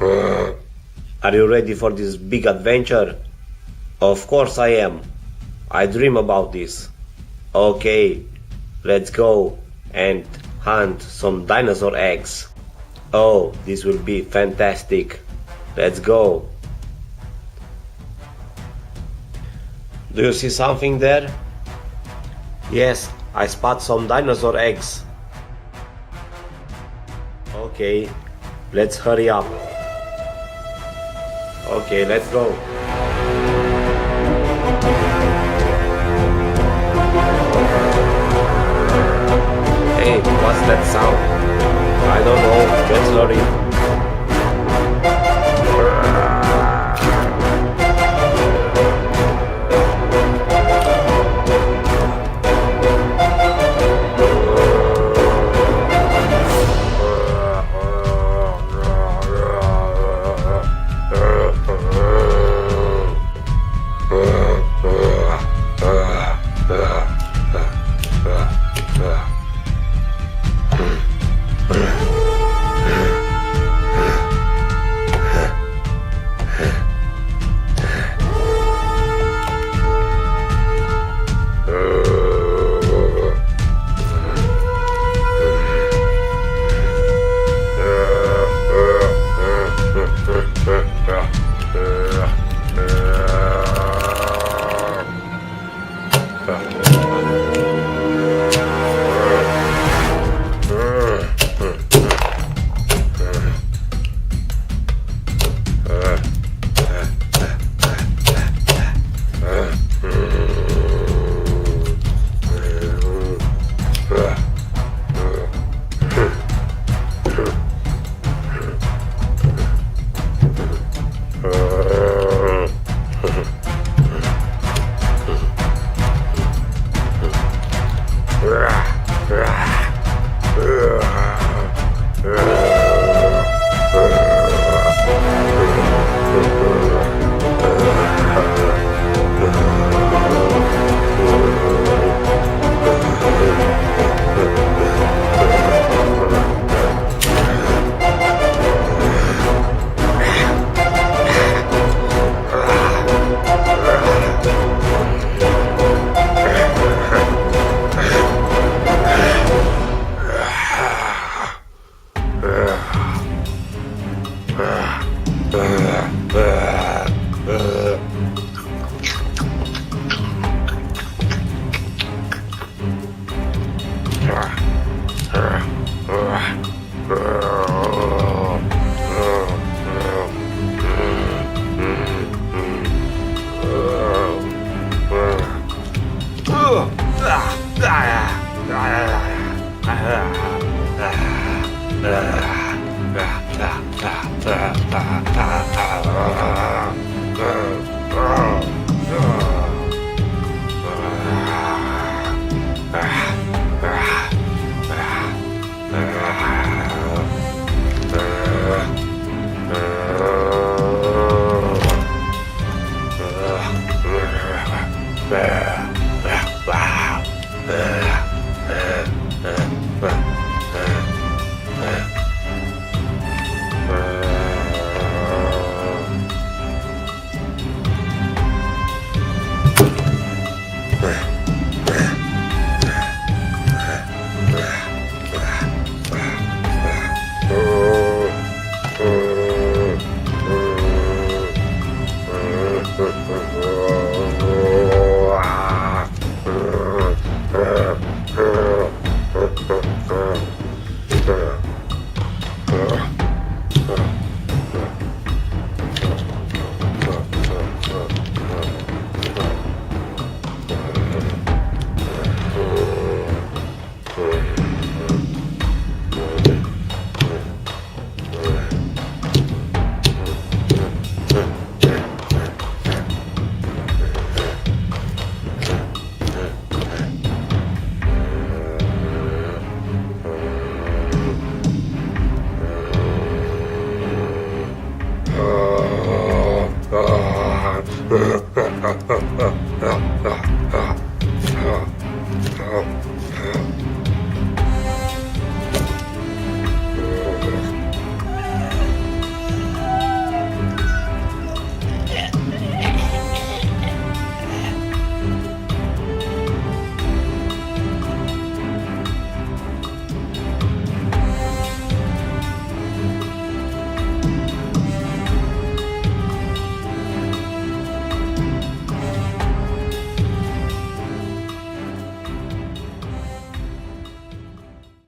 Are you ready for this big adventure? Of course I am. I dream about this. Okay, let's go and hunt some dinosaur eggs. Oh, this will be fantastic. Let's go. Do you see something there? Yes, I spot some dinosaur eggs. Okay, let's hurry up. Okay, let's go. Hey, what's that sound? I don't know, let's hurry.